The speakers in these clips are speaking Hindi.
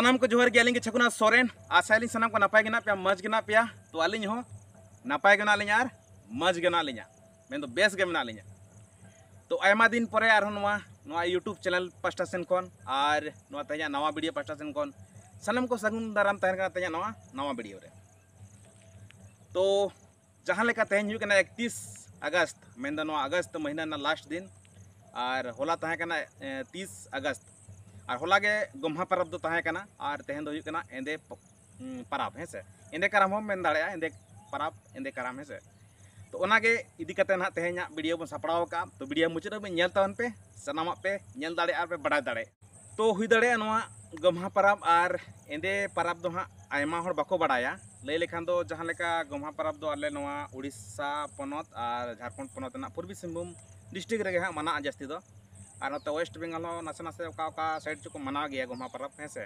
सानाम को जोहर गेलिंग छकुना सोरेन आशाली सानाम को नपाय गना पे मज गना पे तो आलिंग हो नपाय गना लिंग आर मज गना लिंग मैं तो बेस गे मना लिंग तो आयमा दिन परे आर नवा यूट्यूब चैनल पास्टा सेन कोन आर नवा तया नवा वीडियो पास्टा सेन कोन सानाम को सगुन दाराम तहन का तया नवा वीडियो रे तो जहां लेका तेहन हुई कना 31 अगस्त मैं दो अगस्त महीना ना लास्ट दिन और होला तहे कना 30 अगस्त और होला गे गोम्हा परब दो तहे कना और तेहन दो हुई कना एंदे परब है से एंदे कराम हम मेन दाड़े एंदे परब एंदे कराम है से तो ओनागे इदी कते ना तेहना वीडियो बन सपड़ाव का तो वीडियो मुचाद में नेल तावन पे सनामा पे नेल दाड़े और पे बड़ा दाड़े तो हुई दाड़े नवा गोम्हा परब और एंदे परब दो हाँ आयमा हर बाको बड़ाया लय लेखान दो जहां लेका गोम्हा परब दो आले नवा उड़ीसा पनत और झारखंड पनत ना पूर्वी सिंहभूम डिस्ट्रिक्ट रे हाँ मना जास्ती दो और नते वेस्ट बेंगल नासे नासे ओका साइड चो को मनाव गया गोम्हा परब है से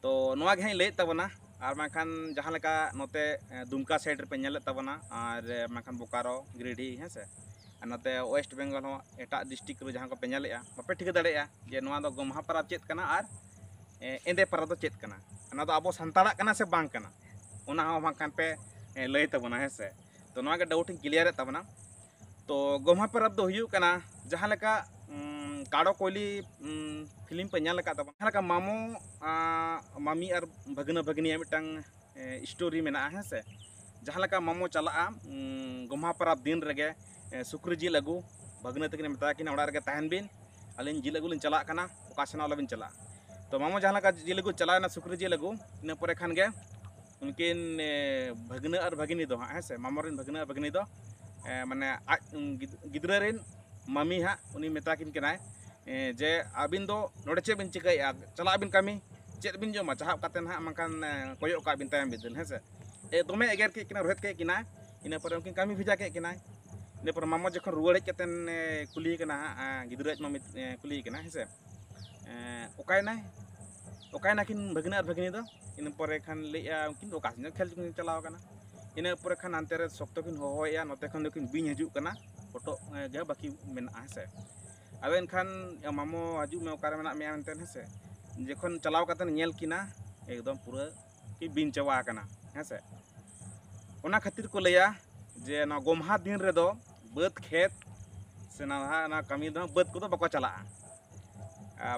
तो नवा गे लय तबना और माखान जहां लेका नते दुमका साइड रे पे नेले तबना और माखान बोकारो गिरिडीह है से और नते वेस्ट बेंगल हो एटा डिस्ट्रिक्ट रे जहां को पे नेलेया बापे ठीक दाड़ेया जे नवा दो गोम्हा परब चेत कना और एंदे परब दो चेत कना ना तो अब सानताड़ा कना से बांग कना उना हो बांखान पे लय तबना है से तो नवा के डाउट क्लियर तबना तो गोम्हा परब दो हुयु कना जहां लेका काड़ो कोयली फिल्म पे नेल का तबना जहां लेका मामो मामी और भगना भगनी मिटंग स्टोरी मेना है से जहां लेका मामो चला गोम्हा परब दिन रेगे सुक्री जिल अगू भगना तकिन मेता किन ओड़ा रेगे तहन बिन अलिन जिल अगू लिन चला कना ओका सेना लबिन चला तो मामो जहां लेका जिल अगू चला ना सुक्री जिल अगू इन परे खान गे उनकिन भगना और भगिनी दो हाँ से मामोरिन भगना और भगिनी दो माने गिद्रा रिन मामी हाँ उनी मेताकिन केनाय जे आबिन दो नोडे चे बिन चिकाय चला बिन कामी चेत बिन जोमा चाहब काते हाँ मानकान कोयो का बिन तायम बिदन है से दोमे एगेर के किना रोहत के किना इन पर उनकिन कामी भेजा के किना इन पर मामो जखन रुवाड़ केतन कुली केना गिद्रा मामी कुली केना है से ओकायना किन भगना और भगिनी दो इन पर खान लैया उनकिन ओकासिन खेल चलाव कना इन पर खान अंते रे सख्तो किन होया नते खन किन बिन हजू कना फोटो गे बाकी मेना है से अब एनखान मामो हजू में ओकारे मेना मेया मेनते है से जखन चलाव कातन नेल किना एकदम पूरा कि बिन चवा कना है से ओना खातिर को लैया जे ना गोम्हा दिन रे दो बद खेत से ना कमी दो बद को दो बको चला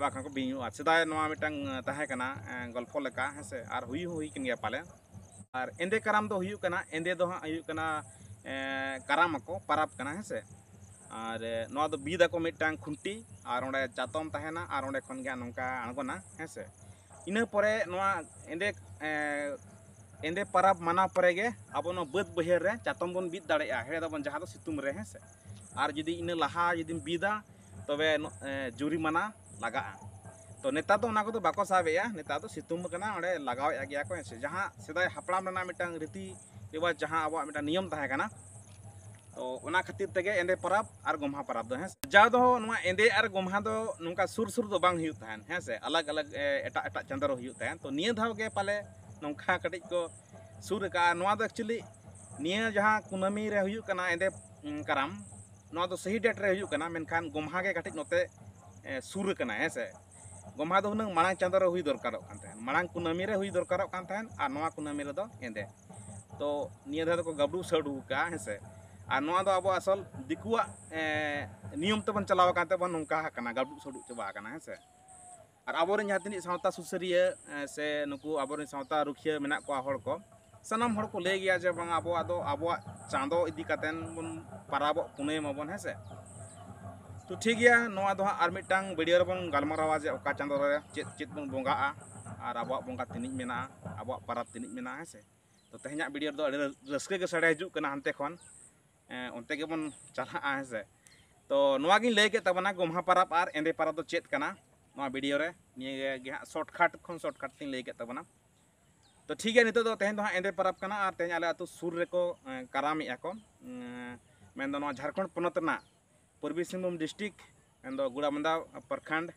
बाखा को बिनु सेदाय नवा मिटंग ताहे कना गल्फो लेका है से और हुई किन गया पाले और एंदे कराम दो हुई कना एंदे दो हाँ हुई कना कराम को परब कना है से और नवा दो बीदा को मिटंग खुंटी और ओंडे चातम ताहेना और ओंडे खन गया नोंका आंगोना है से इना परे नवा एंदे परब माना परे गे अब नो बद बहेर रे चातम बन बीद दाड़ेया हेड़ा बन जहां दो सितुम रे है से और जदी इन लहा जदी बीदा तबे जुरिमाना लगा तो नेता तो ना को तो बाको साबेया नेता तो सितुम कना ओंडे लगावेया गया को से जहां सेदाय हापड़ाम रना मिटंग रीति रिवाज जहां अब मिटा नियम ताहे कना तो ओना खातिर तेगे एंदे परब और गोम्हा परब दो है जा दो नवा एंदे और गोम्हा दो नुका सुर सुर दो बांग हुयु तहन है से अलग अलग एटा एटा चंदर हुयु तहन तो निया धाव गे पाले नोंखा कटिक को सुर का नवा दो एक्चुअली निया जहां कुनामी रे हुयु कना एंदे कराम नवा दो सही डेट रे हुयु कना मेनखान गोम्हा गे कटिक नोते सुर कना है से गोम्हा दो हुनंग मांग चंदर हुई दरकारो कान तहन मांग कुनामी रे हुई दरकारो कान तहन और नवा कुनामी रे दो एंदे तो निया धा को गबडू सडू का है से और नवा दो अब असल दिकुआ नियम तबन चलाव कान तबन नोंका कना गबडू सडू चबा कना है से और आबोरे जहां तिनी सावता सुसरिया से नुकु आबोरे सावता रुखिया मेना को हड़ को सनाम हड़ को ले गया जे बांग आबो चांदो इदी कातेन बन paraबो पुने माबन है से तो ठीक गया नवा दो आर मिटांग वीडियो बन गलमारावा जे ओका चांदो रे चेत बन बोंगा और आबो बोंगा तिनिज मेना आबो परब तिनिज मेना है से तो तेहना वीडियो दो रस्के के सड़े हजू कना हनते खन उनते के बन चला है से तो नवा गिन ले के तबना गोम्हा परब और एंदे परब दो चेत कना नवा वीडियो रे निये गे शॉर्टकट तीन ले के तबना तो ठीक है नितो दो तेहन दो एंदे परब कना और तेहन आले अतु सुर रे को करामिया को मेन दो नवा झारखंड पनत ना पूर्वी सिंहभूम डिस्ट्रिक्ट मेन दो गुड़ामंदा प्रखंड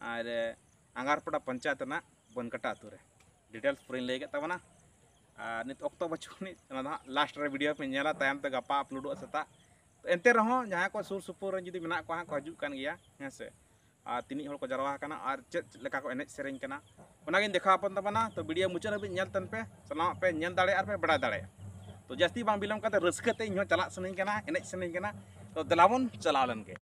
और आंगारपड़ा पंचायत ना बनकटा अतु रे डिटेल्स पूरी ले के तबना नित अक्तो बचुनी लास्ट रे वीडियो पे नेला तायम ते गपा अपलोड सेता तो एंते रहो जहां को सुर सुपुर जुदी मेना को हाँ को हजू कान गया है से तिनी हर को जरवा kana और चेत लेका को एनेज सेरेंग kana ओनागिन देखा अपन तबना तो वीडियो मुचाद हबी नेल तन पे सलाम पे नेल दाड़े आर पे बड़ा दाड़े तो जास्ती बांग बिलम काते रस्के ते इन्हो चला सनई kana एनेज सनई kana तो दलाबन चला लन के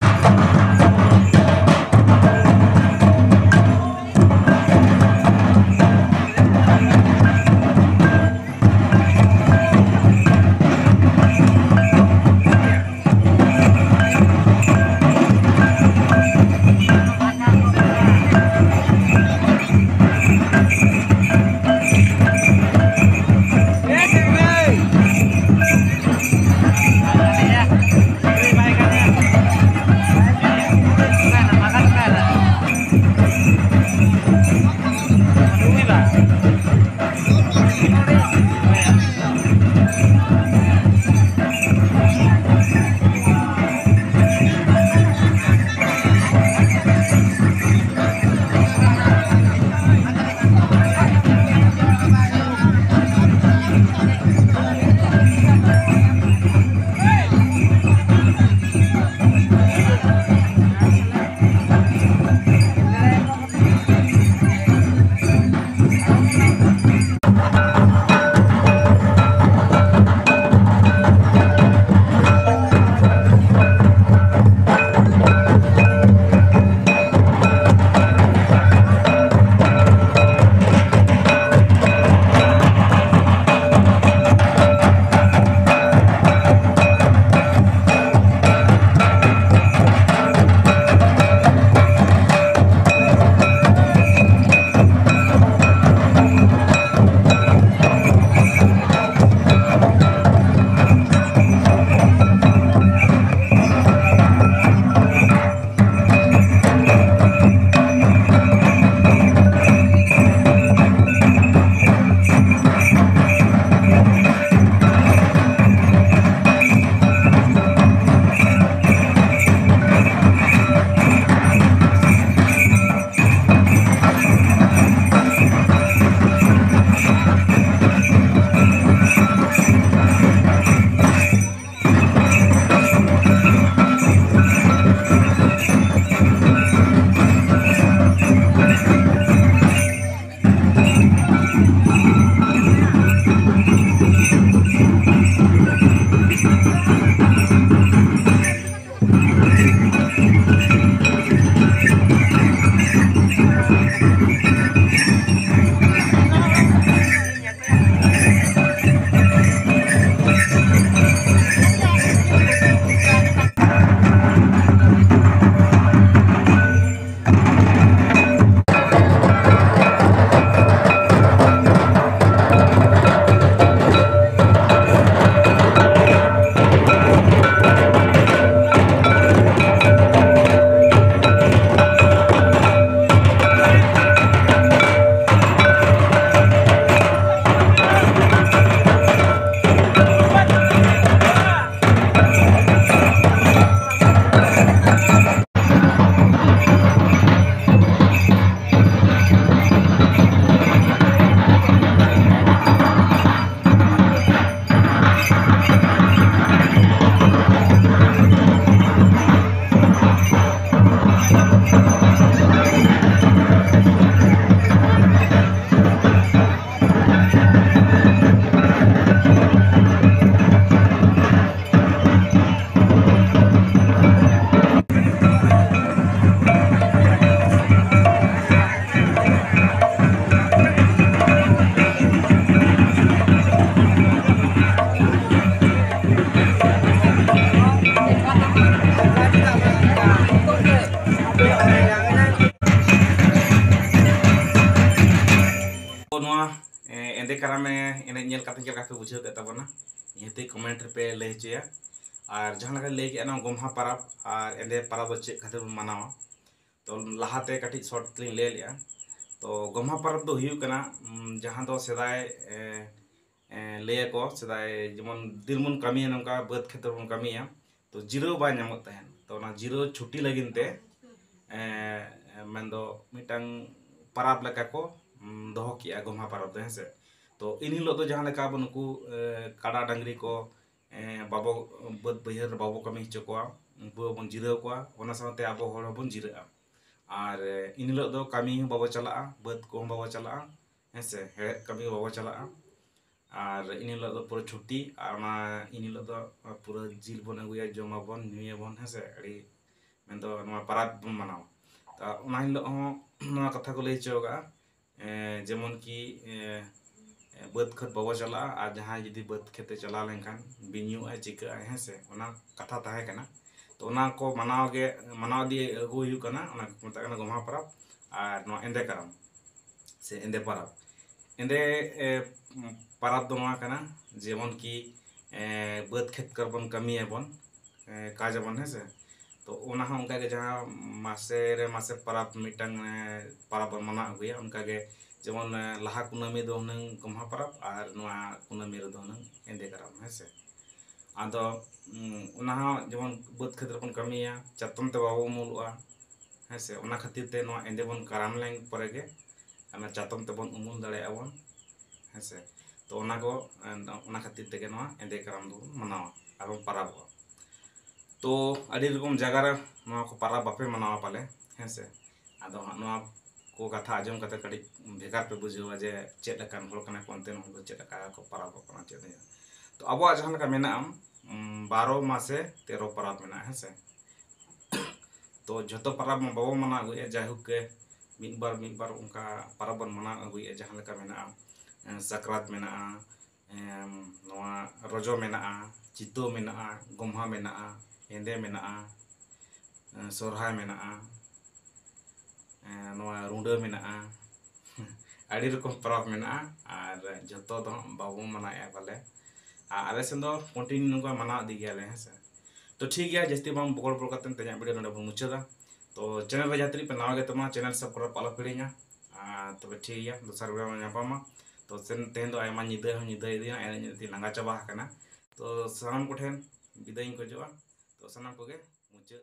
एंदे करामे एने नेल काते चलका पे बुझाव के तबना निहते कमेंट पे लय चया और जहां लगा लय के ना गोमहा परब और एंदे परब चे खातिर मनावा तो लहाते कटी शॉर्ट लिंग ले लिया तो गोमहा परब दो हुयु कना जहां दो सदाय लय को सदाय जेमन दिलमुन कमी नका बद खेतर मुन कमिया तो जिरो बा नामत तहन तो ना जिरो छुट्टी लगिनते मेंदो मिटांग परब लका को दोहो किया गोमहा परब दो हेसे तो इन हिलो तो जहां लेका बनुकु काड़ा डांगरी को बाबो बद बहर बाबो कमी हचो को उनको बन जिराव को ओना साथे आबो हर बन जिराआ ᱟᱨ ᱤᱱ ᱦᱤᱞᱳᱜ ᱫᱚ ᱠᱟᱹᱢᱤ ᱦᱚᱸ ᱵᱟᱵᱚ ᱪᱟᱞᱟᱜᱼᱟ, ᱵᱟᱹᱫᱽ ᱠᱚᱦᱚᱸ ᱵᱟᱵᱚ ᱪᱟᱞᱟᱜᱼᱟ, ᱦᱮᱸᱥᱮ ᱦᱮᱲᱦᱮᱫ ᱠᱟᱹᱢᱤ ᱦᱚᱸ ᱵᱟᱵᱚ ᱪᱟᱞᱟᱜᱼᱟ। ᱟᱨ ᱤᱱ ᱦᱤᱞᱳᱜ ᱫᱚ ᱯᱩᱨᱟᱹ ᱪᱷᱩᱴᱤ, ᱟᱨ ᱚᱱᱟ ᱤᱱ ᱦᱤᱞᱳᱜ ᱫᱚ ᱯᱩᱨᱟᱹ ᱡᱤᱞ ᱵᱚᱱ ᱟᱹᱜᱩᱭᱟ, ᱡᱚᱢᱟᱵᱚᱱ ᱧᱩᱭᱟᱵᱚᱱ, ᱦᱮᱸᱥᱮ ᱟᱹᱰᱤ ᱢᱮᱱᱫᱚ ᱱᱚᱣᱟ ᱯᱟᱨᱟᱵᱽ ᱵᱚᱱ ᱢᱟᱱᱟᱣᱟ। ᱛᱚ ᱚᱱᱟ ᱦᱤᱞᱳᱜ ᱦᱚᱸ ᱱᱚᱣᱟ ᱠᱟᱛᱷᱟ ᱠᱚ ᱞᱟᱹᱭ ᱦᱚᱪᱚ ᱠᱟᱜᱼᱟ, ᱡᱮᱢᱚᱱ ᱠᱤ ᱵᱟᱹᱫᱽ ᱠᱷᱮᱛ ᱵᱟᱵᱚ ᱪᱟᱞᱟᱜᱼᱟ, ᱟᱨ ᱡᱟᱦᱟᱸᱭ ᱡᱩᱫᱤ ᱵᱟᱹᱫᱽ ᱠᱷᱮᱛᱮ ᱪᱟᱞᱟᱣ ᱞᱮᱱᱠᱷᱟन ᱵᱤᱧᱩᱜᱼᱟᱭ ᱪᱤᱠᱟᱹᱜᱼᱟᱭ, ᱦᱮᱸᱥᱮ ᱚᱱᱟ ᱠᱟᱛᱷᱟ ᱛᱟᱦᱮᱸ ᱠᱟᱱᱟ। ᱛᱚ ᱚᱱᱟ ko ᱢᱟᱱᱟᱣ ᱤᱫᱤ ᱟᱹᱜᱩ ᱦᱩᱭᱩᱜ ᱠᱟᱱᱟ, ᱚᱱᱟ ᱠᱚ ᱢᱮᱛᱟᱜ ᱠᱟᱱᱟ ᱜᱚᱢᱦᱟ ᱯᱟᱨᱟᱵᱽ ᱟᱨ ᱱᱚᱣᱟ ᱮᱸᱫᱮ ᱠᱟᱨᱟᱢ ᱥᱮ ᱮᱸᱫᱮ ᱯᱟᱨᱟᱵᱽ। ᱮᱸᱫᱮ ᱯᱟᱨᱟᱵᱽ ᱫᱚ ᱱᱚᱣᱟ ᱠᱟᱱᱟ ᱡᱮᱢᱚᱱ ᱠᱤ ᱵᱟᱹᱫᱽ ᱠᱷᱮᱛ ᱠᱚᱨᱮ ᱵᱚᱱ ᱠᱟᱹᱢᱤᱭᱟᱵᱚᱱ, ᱠᱟᱡᱟᱵᱚᱱ, ᱦᱮᱸᱥᱮ। ᱛᱚ ᱚᱱᱟ ᱦᱚᱸ ᱚᱱᱠᱟᱜᱮ ᱡᱟᱦᱟᱸ ᱢᱟᱥᱮ ᱨᱮ ᱢᱟᱥᱮ ᱯᱟᱨᱟᱵᱽ ᱢᱤᱫᱴᱟᱝ ᱯᱟᱨᱟᱵᱽ ᱵᱚᱱ ᱢᱟᱱᱟᱣ ᱟᱹᱜᱩᱭᱟ, ᱚᱱᱠᱟᱜᱮ ᱡᱮᱢᱚᱱ ᱞᱟᱦᱟ ᱠᱩᱱᱟᱹᱢᱤ ᱫᱚ ᱦᱩᱱᱟᱹᱝ ᱜᱚᱢᱦᱟ ᱯᱟᱨᱟᱵᱽ, ᱟᱨ ᱱᱚᱣᱟ ᱠᱩᱱᱟᱹᱢᱤ ᱨᱮᱫᱚ ᱦᱩᱱᱟᱹᱝ ᱮᱸᱫᱮ ᱠᱟᱨᱟᱢ, ᱦᱮᱸᱥᱮ। ᱟᱫᱚ ᱚᱱᱟ ᱦᱚᱸ ᱡᱮᱢᱚन ᱵᱟᱹᱫᱽ ᱠᱷᱮᱛ ᱨᱮᱵᱚᱱ ᱠᱟᱹᱢᱤᱭᱟ, ᱪᱟᱛᱚᱢ ᱛᱮ ᱵᱟᱵᱚ ᱩᱢᱩᱞᱚᱜᱼᱟ, ᱦᱮᱸᱥᱮ ᱚᱱᱟ ᱠᱷᱟᱹᱛᱤᱨ ᱛᱮ ᱱᱚᱣᱟ ᱮᱸᱫᱮ ᱵᱚᱱ ᱠᱟᱨᱟᱢ ᱞᱮᱱ ᱯᱚᱨᱮ ᱜᱮ ᱚᱱᱟ ᱪᱟᱛᱚᱢ ᱛᱮᱵᱚᱱ ᱩᱢᱩᱞ ᱫᱟᱲᱮᱭᱟᱜᱼᱟ ᱵᱚᱱ, ᱦᱮᱸᱥᱮ। ᱛᱚ ᱚᱱᱟ ᱠᱷᱟᱹᱛᱤᱨ ᱛᱮᱜᱮ ᱱᱚᱣᱟ ᱮᱸᱫᱮ ᱠᱟᱨᱟᱢ ᱫᱚᱵᱚᱱ ᱢᱟᱱᱟᱣᱟ ᱟᱨ ᱵᱚᱱ ᱯᱟᱨᱟᱵᱚᱜᱼᱟ। ᱛᱚ ᱟᱹᱰᱤ ᱨᱚᱠᱚᱢ ᱡᱟᱭᱜᱟ ᱨᱮ ᱱᱚᱣᱟ ᱠᱚ ᱯᱟᱨᱟᱵᱽ ᱵᱟᱯᱮ ᱢᱟᱱᱟᱣᱟ ᱯᱟᱞᱮ, ᱦᱮᱸᱥᱮ। ᱟᱫᱚ ᱦᱟᱸᱜ ᱱᱚᱣᱟ को कथा आजम कते कड़ी भेगार पे बुझेवा जे चेक लकान हड़ कना को अंते न चेक लका को पाराब कना चेक नहीं। तो अब जहां लका मेना 12 मासे 13 पाराब मेना, हेसे। तो जतो पाराब में बाबो मना अगुए जायहुक के मिद बार उनका पाराब बन मना अगुए जहां लका मेना सकरात मेना, नोआ रजो मेना, चितो मेना, गोम्हा मेना, एंदे मेना, सोरहाय मेना, नोआ रुंडा मेना, आड़ी रकम पाराब मेना, और जतो दो बाबो मनाए पाले आले सेन दो कंटिन्यू नंगा मना दी गयाले, हेसे। तो ठीक है जस्ती बाम बगल बगल कतन तेजा वीडियो नडे बन मुचादा। तो चैनल रे जात्री पे नावा गे तमा चैनल सब्सक्राइब पाला पिड़िया, तो ठीक है दोसर वीडियो में नापामा। तो सेन तेन दो आयमा निदा इदिया एने लांगा चाबा हकना। तो सनाम को ठेन विदाय को जोआ, तो सनाम को गे मुचा।